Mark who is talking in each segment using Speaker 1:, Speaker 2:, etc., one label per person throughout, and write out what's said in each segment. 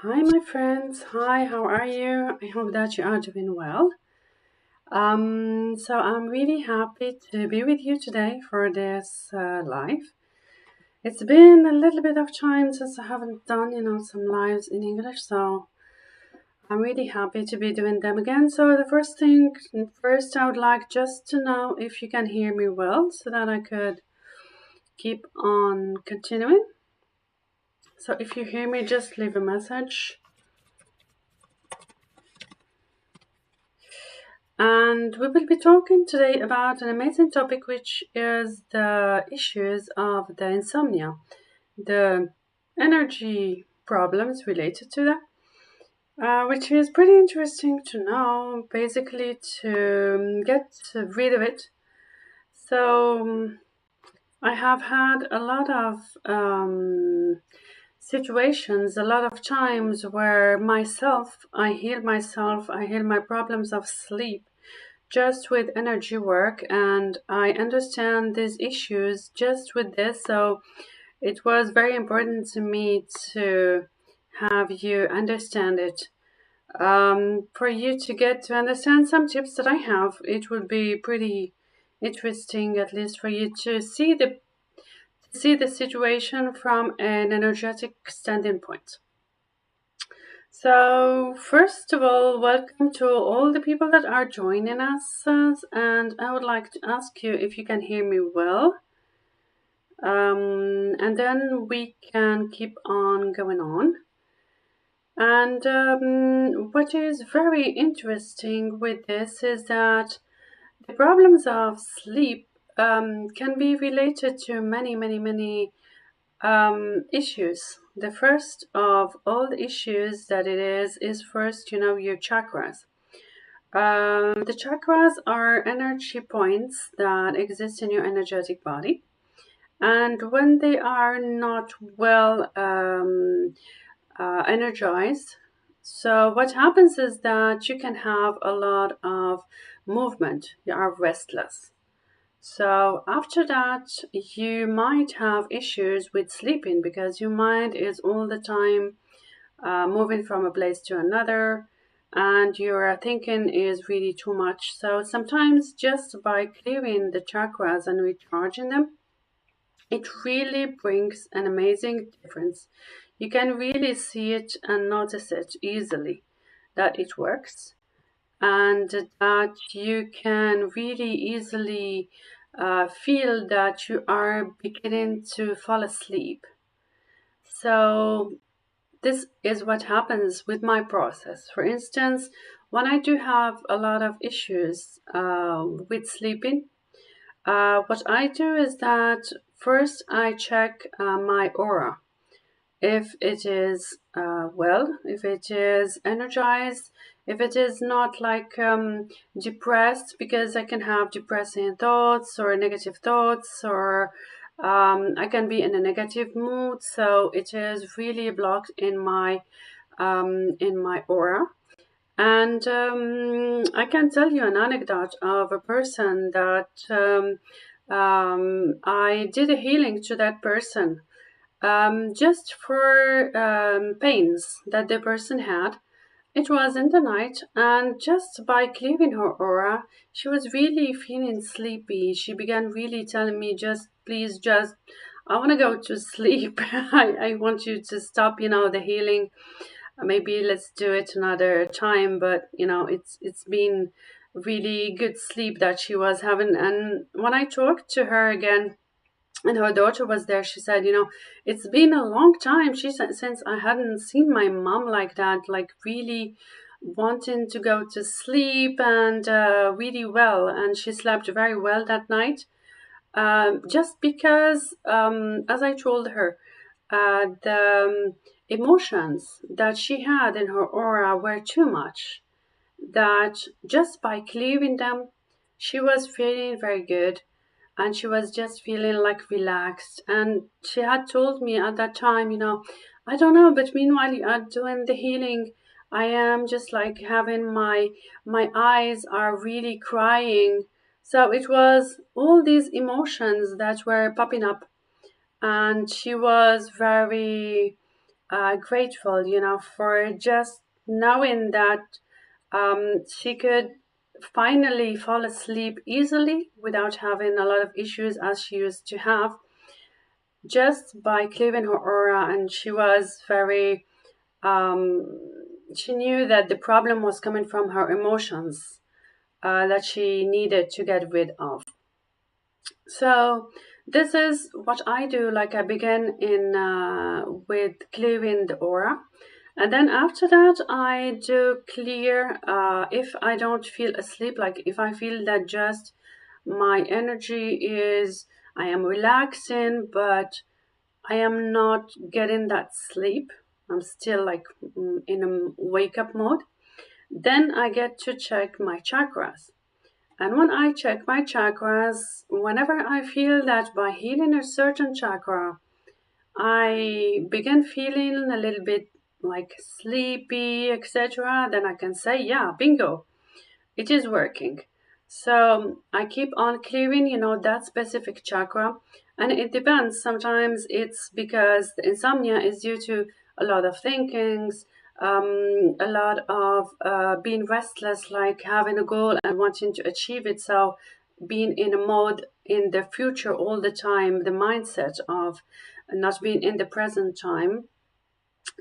Speaker 1: Hi, my friends. Hi, how are you? I hope that you are doing well. So I'm really happy to be with you today for this live. It's been a little bit of time since I haven't done, some lives in English, so I'm really happy to be doing them again. So the first I would like just to know if you can hear me well, so that I could keep on continuing. So if you hear me, just leave a message. And we will be talking today about an amazing topic, which is the issues of the insomnia, the energy problems related to that, which is pretty interesting to know, basically to get rid of it. So I have had a lot of situations, a lot of times where I heal my problems of sleep just with energy work, and I understand these issues just with this. So it was very important to me to have you understand it. For you to get to understand some tips that I have, it would be pretty interesting, at least for you to see the situation from an energetic standing point. So, first of all, welcome to all the people that are joining us, and I would like to ask you if you can hear me well, and then we can keep on going on. And what is very interesting with this is that the problems of sleep can be related to many issues. The first of all the issues that it is first, your chakras. The chakras are energy points that exist in your energetic body, and when they are not well energized, so what happens is that you can have a lot of movement. You are restless. So after that, you might have issues with sleeping because your mind is all the time moving from a place to another, and your thinking is really too much. So sometimes just by clearing the chakras and recharging them, it really brings an amazing difference. You can really see it and notice it easily that it works, and that you can really easily feel that you are beginning to fall asleep. So this is what happens with my process. For instance, when I do have a lot of issues with sleeping, what I do is that first I check my aura. If it is if it is energized, if it is not like depressed, because I can have depressing thoughts or negative thoughts, or I can be in a negative mood, so it is really blocked in my aura. And I can tell you an anecdote of a person that I did a healing to that person, just for pains that the person had. It was in the night, and just by clearing her aura, she was really feeling sleepy. She began really telling me, just please, just, I want to go to sleep. I want you to stop, the healing. Maybe let's do it another time. But, it's been really good sleep that she was having. And when I talked to her again, and her daughter was there, she said, it's been a long time, she said, since I hadn't seen my mom like that, like really wanting to go to sleep, and really well. And she slept very well that night, just because, as I told her, the emotions that she had in her aura were too much, that just by clearing them, she was feeling very good, and she was just feeling like relaxed. And she had told me at that time, I don't know, but meanwhile you are doing the healing, I am just like having my eyes are really crying. So it was all these emotions that were popping up, and she was very grateful, for just knowing that she could finally fall asleep easily without having a lot of issues as she used to have, just by clearing her aura. And she was very, she knew that the problem was coming from her emotions that she needed to get rid of. So this is what I do. Like, I begin in with clearing the aura, and then after that I do clear if I don't feel asleep. Like, if I feel that just my energy is, I am relaxing, but I am not getting that sleep. I'm still like in a wake up mode. Then I get to check my chakras. And when I check my chakras, whenever I feel that by healing a certain chakra, I begin feeling a little bit like sleepy, etc., then I can say, yeah, bingo, it is working. So I keep on clearing, that specific chakra. And it depends. Sometimes it's because the insomnia is due to a lot of thinkings, a lot of being restless, like having a goal and wanting to achieve it. So being in a mode in the future all the time, the mindset of not being in the present time.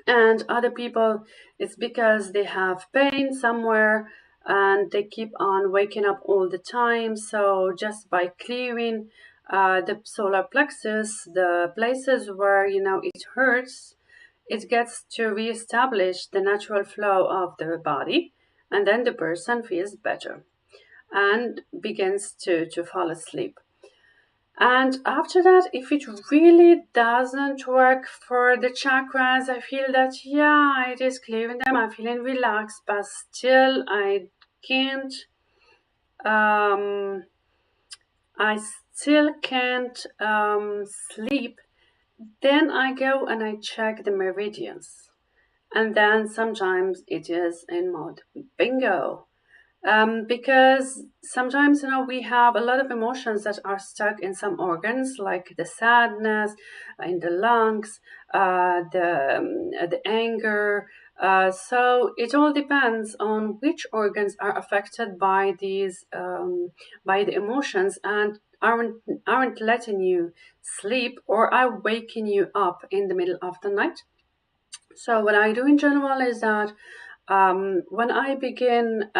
Speaker 1: And other people, it's because they have pain somewhere and they keep on waking up all the time. So just by clearing the solar plexus, the places where it hurts, it gets to reestablish the natural flow of the body, and then the person feels better and begins to fall asleep. And after that, if it really doesn't work for the chakras, I feel that, yeah, it is clearing them, I'm feeling relaxed, but still can't, um, I still can't sleep. Then I go and I check the meridians. And then sometimes it is in mode bingo. Because sometimes we have a lot of emotions that are stuck in some organs, like the sadness in the lungs, the anger. So it all depends on which organs are affected by these by the emotions, and aren't letting you sleep or are waking you up in the middle of the night. So what I do in general is that when I begin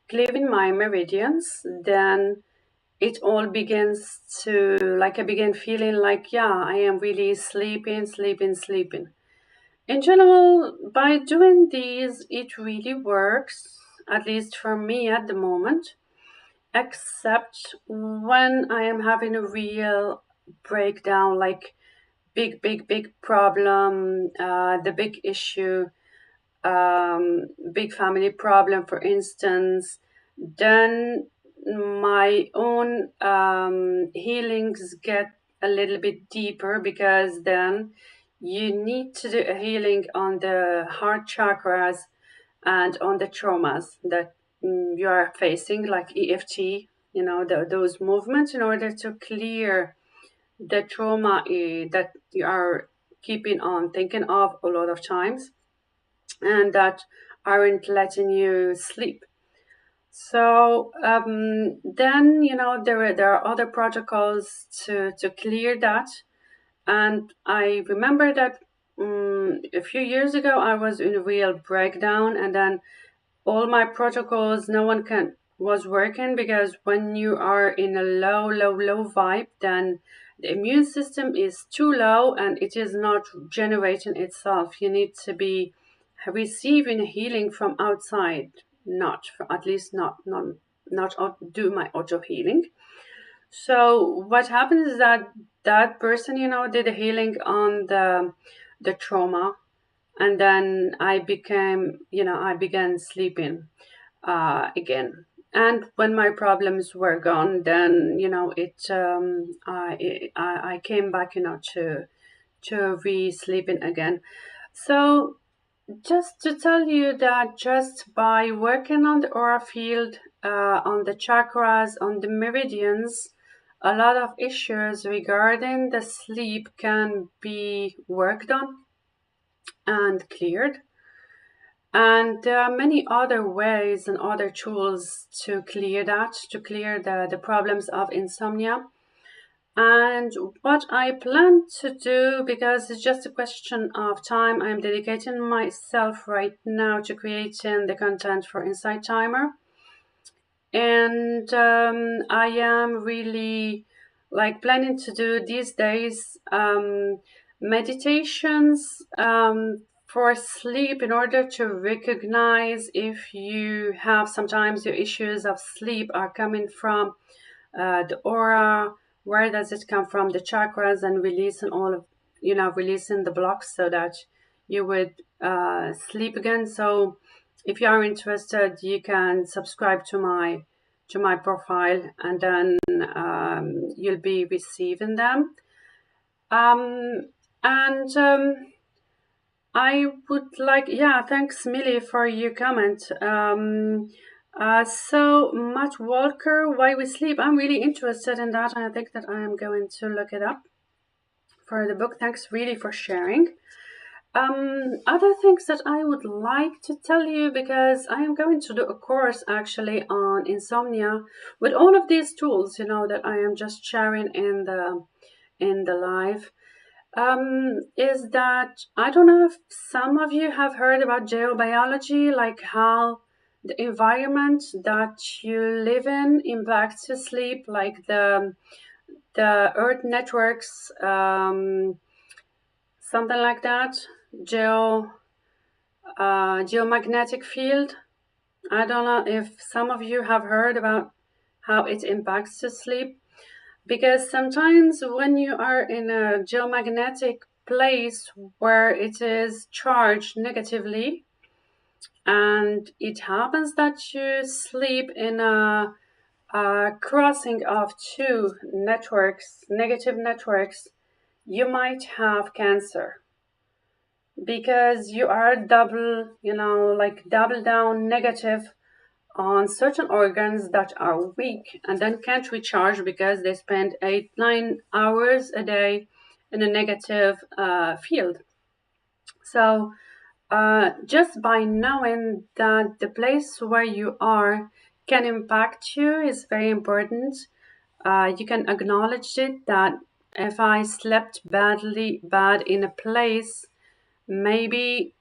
Speaker 1: clearing my meridians, then it all begins to, like, I begin feeling like, yeah, I am really sleeping, sleeping, sleeping. In general, by doing these, it really works, at least for me at the moment, except when I am having a real breakdown, like big problem, the big issue, big family problem, for instance, then my own healings get a little bit deeper, because then you need to do a healing on the heart chakras and on the traumas that you are facing, like EFT, those movements, in order to clear the trauma that you are keeping on thinking of a lot of times, and that aren't letting you sleep. So then there are other protocols to clear that. And I remember that a few years ago I was in a real breakdown, and then all my protocols, no one can was working, because when you are in a low vibe, then the immune system is too low and it is not generating itself. You need to be receiving healing from outside, not at least not do my auto healing. So what happens is that that person did a healing on the trauma, and then I began sleeping again. And when my problems were gone, then I came back to re sleeping again. So just to tell you that just by working on the aura field, on the chakras, on the meridians, a lot of issues regarding the sleep can be worked on. and cleared. And there are many other ways and other tools to clear that, to clear the problems of insomnia. And what I plan to do, because it's just a question of time, I'm dedicating myself right now to creating the content for Insight Timer. And I am really planning to do these days meditations for sleep, in order to recognize if you have, sometimes your issues of sleep are coming from the aura, where does it come from, the chakras, and releasing all of, releasing the blocks so that you would sleep again. So if you are interested, you can subscribe to my profile, and then you'll be receiving them. And I would like, thanks Millie for your comment. So Matt Walker, why we sleep? I'm really interested in that. I think that I am going to look it up for the book. Thanks really for sharing. Other things that I would like to tell you, because I am going to do a course actually on insomnia with all of these tools, that I am just sharing in the live. Is that, I don't know if some of you have heard about geobiology, like how the environment that you live in impacts your sleep, like the earth networks, something like that, geomagnetic field. I don't know if some of you have heard about how it impacts the sleep, because sometimes when you are in a geomagnetic place where it is charged negatively, and it happens that you sleep in a crossing of two networks, negative networks, you might have cancer, because you are double down negative on certain organs that are weak and then can't recharge, because they spend 8-9 hours a day in a negative field. So just by knowing that the place where you are can impact you is very important. You can acknowledge it, that if I slept bad in a place, maybe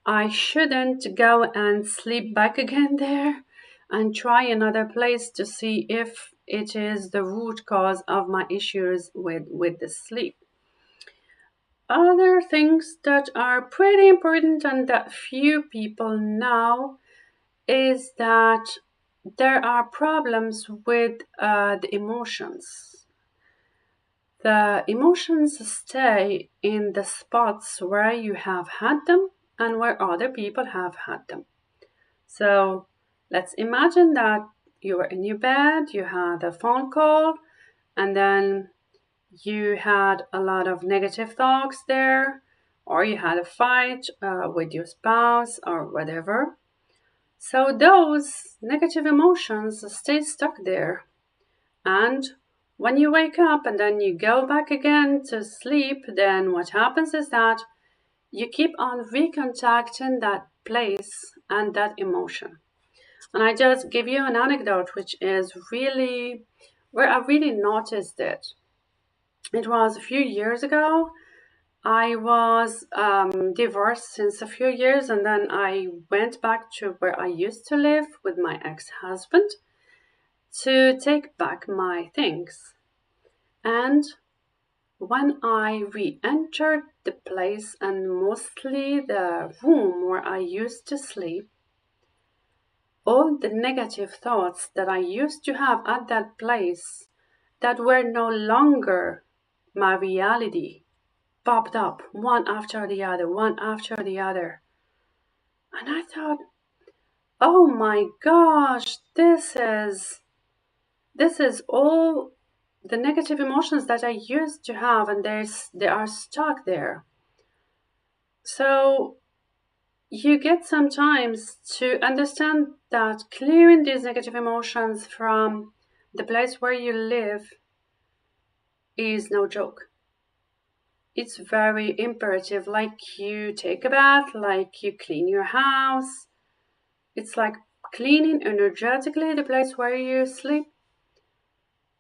Speaker 1: I shouldn't go and sleep back again there, and try another place to see if it is the root cause of my issues with the sleep. Other things that are pretty important and that few people know is that there are problems with the emotions. The emotions stay in the spots where you have had them and where other people have had them. So let's imagine that you were in your bed, you had a phone call, and then you had a lot of negative thoughts there, or you had a fight with your spouse or whatever. So those negative emotions stay stuck there. And when you wake up and then you go back again to sleep, then what happens is that you keep on recontacting that place and that emotion. And I just give you an anecdote, which is really where I really noticed it. It was a few years ago. I was divorced since a few years, and then I went back to where I used to live with my ex-husband to take back my things. And when I re-entered the place, and mostly the room where I used to sleep, all the negative thoughts that I used to have at that place that were no longer my reality popped up one after the other, one after the other. And I thought, oh my gosh, this is all the negative emotions that I used to have, and they are stuck there. So you get sometimes to understand that clearing these negative emotions from the place where you live is no joke. it's very imperative, like you take a bath, like you clean your house. It's like cleaning energetically the place where you sleep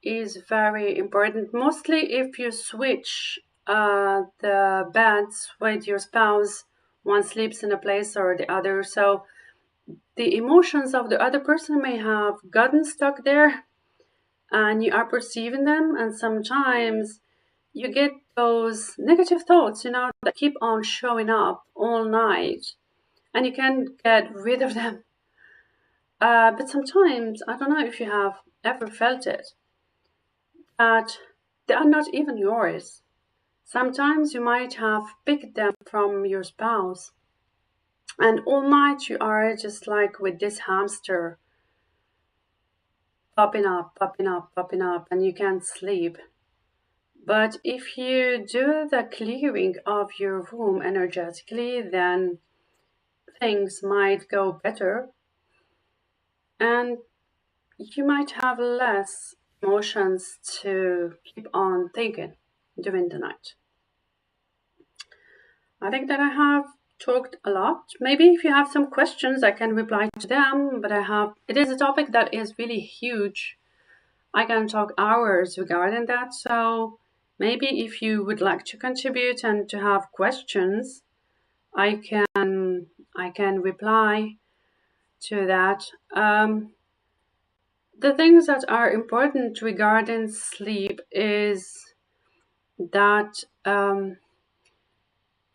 Speaker 1: is very important. Mostly if you switch the beds with your spouse, one sleeps in a place or the other. So the emotions of the other person may have gotten stuck there and you are perceiving them, and sometimes you get those negative thoughts, that keep on showing up all night and you can't get rid of them. But sometimes, I don't know if you have ever felt it, that they are not even yours. Sometimes you might have picked them from your spouse, and all night you are just like with this hamster popping up, popping up, popping up, and you can't sleep. But if you do the clearing of your room energetically, then things might go better and you might have less emotions to keep on thinking during the night. I think that I have talked a lot. Maybe if you have some questions, I can reply to them, but it is a topic that is really huge. I can talk hours regarding that, so maybe if you would like to contribute and to have questions, I can reply to that. The things that are important regarding sleep is that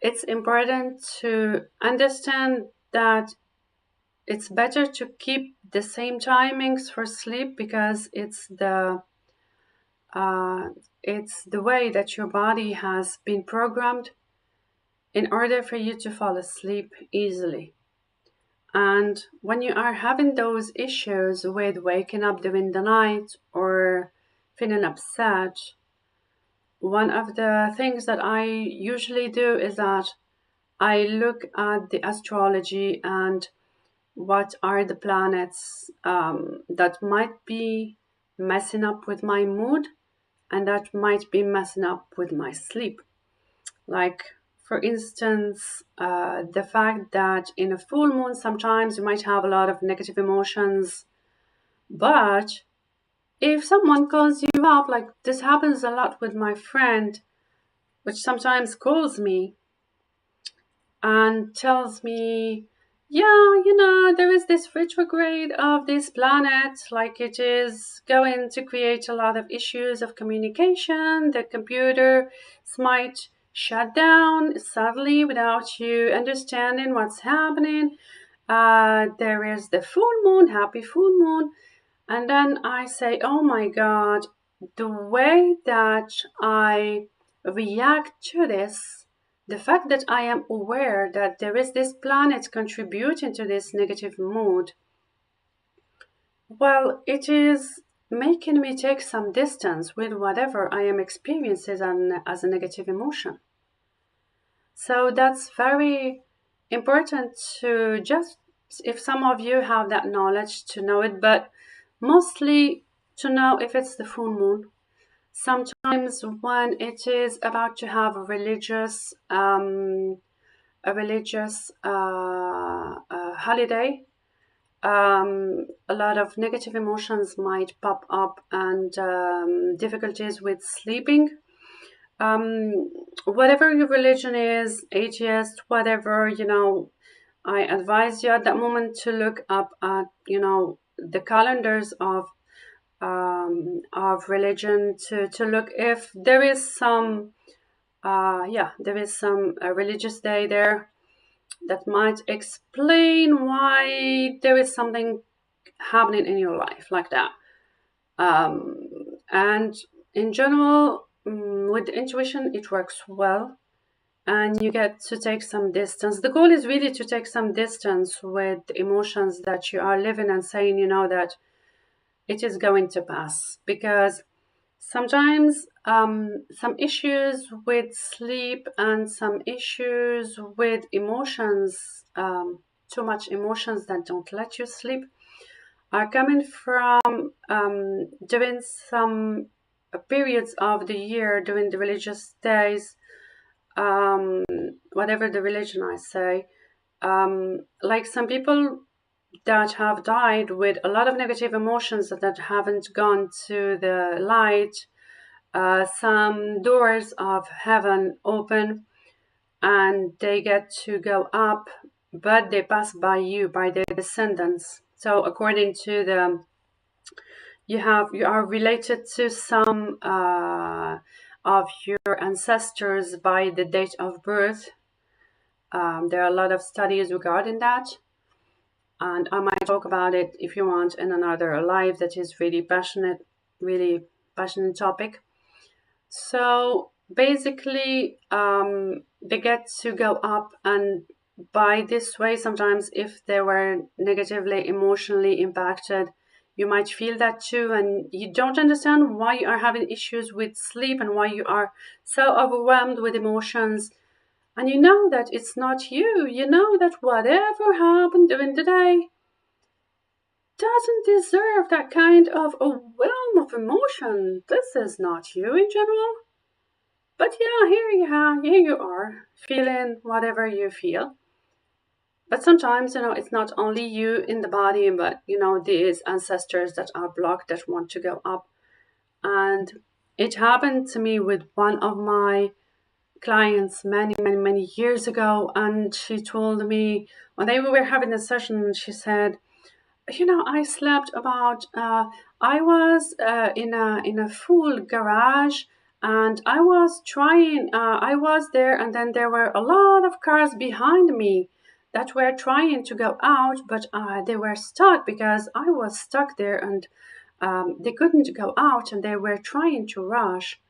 Speaker 1: it's important to understand that it's better to keep the same timings for sleep because it's the way that your body has been programmed in order for you to fall asleep easily. And when you are having those issues with waking up during the night or feeling upset, one of the things that I usually do is that I look at the astrology and what are the planets that might be messing up with my mood and that might be messing up with my sleep. Like, for instance, the fact that in a full moon, sometimes you might have a lot of negative emotions. But if someone calls you up, like this happens a lot with my friend, which sometimes calls me and tells me, yeah, there is this retrograde of this planet, like it is going to create a lot of issues of communication. The computer might shut down suddenly without you understanding what's happening. There is the full moon, happy full moon. And then I say, oh my God, the way that I react to this, the fact that I am aware that there is this planet contributing to this negative mood, well, it is making me take some distance with whatever I am experiencing as a negative emotion. So that's very important to just, if some of you have that knowledge, to know it, but mostly to know if it's the full moon. Sometimes when it is about to have a religious holiday, a lot of negative emotions might pop up and difficulties with sleeping. Whatever your religion is, atheist, whatever, I advise you at that moment to look up at, the calendars of religion to look if there is some religious day there that might explain why there is something happening in your life like that. And in general, with intuition, it works well and you get to take some distance. The goal is really to take some distance with the emotions that you are living and saying, that it is going to pass, because sometimes some issues with sleep and some issues with emotions, too much emotions that don't let you sleep, are coming from during some periods of the year, during the religious days, whatever the religion I say, like some people that have died with a lot of negative emotions that haven't gone to the light, some doors of heaven open and they get to go up, but they pass by you, by their descendants. So according to the, you are related to some of your ancestors by the date of birth. There are a lot of studies regarding that, and I might talk about it if you want in another live that is really passionate topic. So basically, they get to go up, and by this way, sometimes if they were negatively emotionally impacted, you might feel that too, and you don't understand why you are having issues with sleep and why you are so overwhelmed with emotions. And you know that it's not you. You know that whatever happened during the day doesn't deserve that kind of overwhelm of emotion. This is not you in general. But yeah, here you are, feeling whatever you feel. But sometimes, it's not only you in the body, but, these ancestors that are blocked that want to go up. And it happened to me with one of my clients many, many, many years ago. And she told me, when we were having a session, she said, I slept about, I was in a full garage, and I was trying, I was there, and then there were a lot of cars behind me that were trying to go out, but they were stuck because I was stuck there, and they couldn't go out, and they were trying to rush.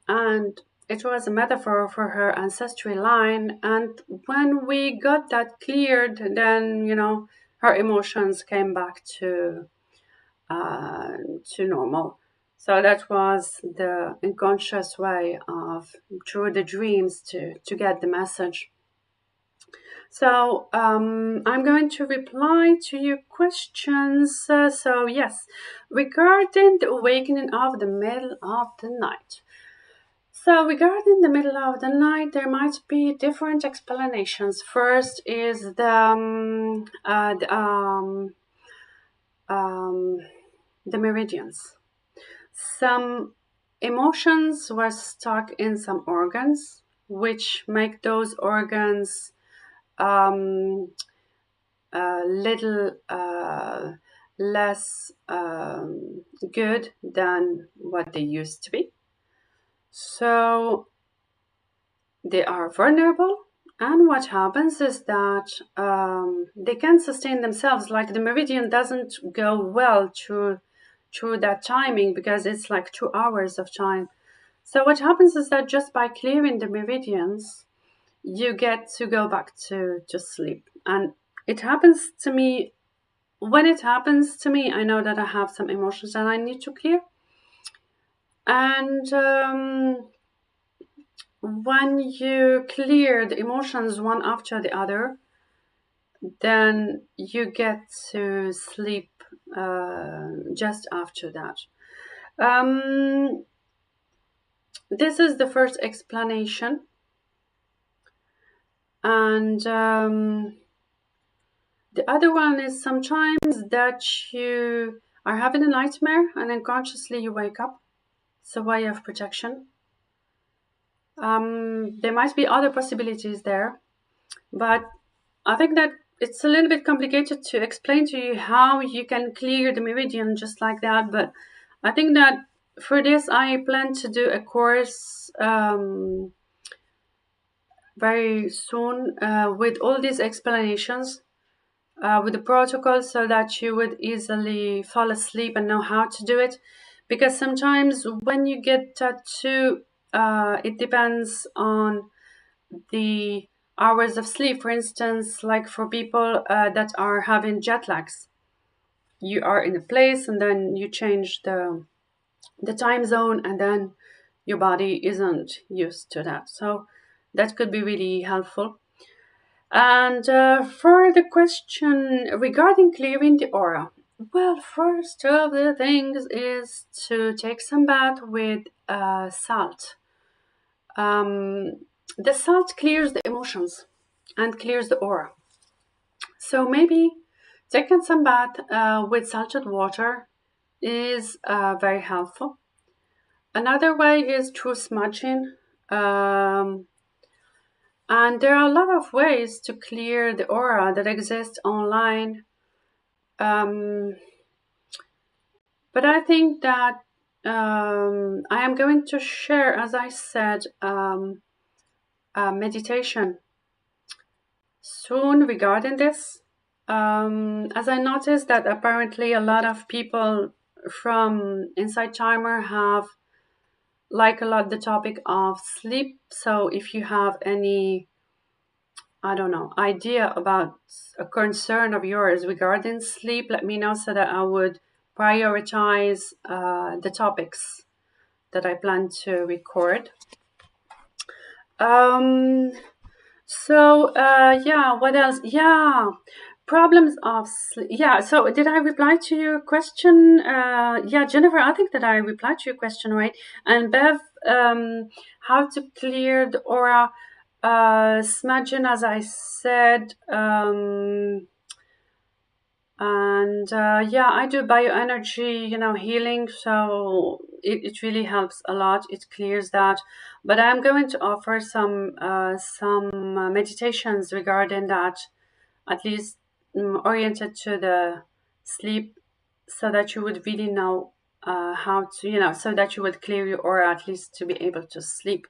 Speaker 1: And it was a metaphor for her ancestry line. And when we got that cleared, then, her emotions came back to normal. So that was the unconscious way of, through the dreams, to get the message. So I'm going to reply to your questions. So yes, regarding the awakening of the middle of the night. So regarding the middle of the night, there might be different explanations. First is the meridians. Some emotions were stuck in some organs, which make those organs little less good than what they used to be. So they are vulnerable, and what happens is that they can sustain themselves. Like the meridian doesn't go well through that timing because it's like 2 hours of time. So what happens is that just by clearing the meridians, you get to go back to sleep. And it happens to me. When it happens to me, I know that I have some emotions that I need to clear. And when you clear the emotions one after the other, then you get to sleep just after that. This is the first explanation. And the other one is sometimes that you are having a nightmare and unconsciously you wake up. It's a way of protection. There might be other possibilities there, but I think that it's a little bit complicated to explain to you how you can clear the meridian just like that. But I think that for this, I plan to do a course very soon with all these explanations, with the protocol, so that you would easily fall asleep and know how to do it. Because sometimes when you get tattoo, it depends on the hours of sleep. For instance, like for people that are having jet lags, you are in a place and then you change the time zone, and then your body isn't used to that. So that could be really helpful. And for the question regarding clearing the aura, well, first of the things is to take some bath with salt. the salt clears the emotions and clears the aura. So maybe taking some bath with salted water is very helpful. Another way is through smudging. Um, and there are a lot of ways to clear the aura that exist online. Um, but I think that I am going to share, as I said, meditation soon regarding this. As I noticed that apparently a lot of people from Inside Timer have like a lot the topic of sleep. So if you have any, I don't know, idea about a concern of yours regarding sleep, let me know so that I would prioritize the topics that I plan to record. Yeah, what else? Yeah, problems of sleep. Yeah, so did I reply to your question? Yeah, Jennifer, I think that I replied to your question, right? And Bev, how to clear the aura? Smudging, as I said. And yeah, I do bioenergy, healing, so it really helps a lot. It clears that. But I'm going to offer some meditations regarding that, at least oriented to the sleep, so that you would really know how to, so that you would clear your aura, at least to be able to sleep.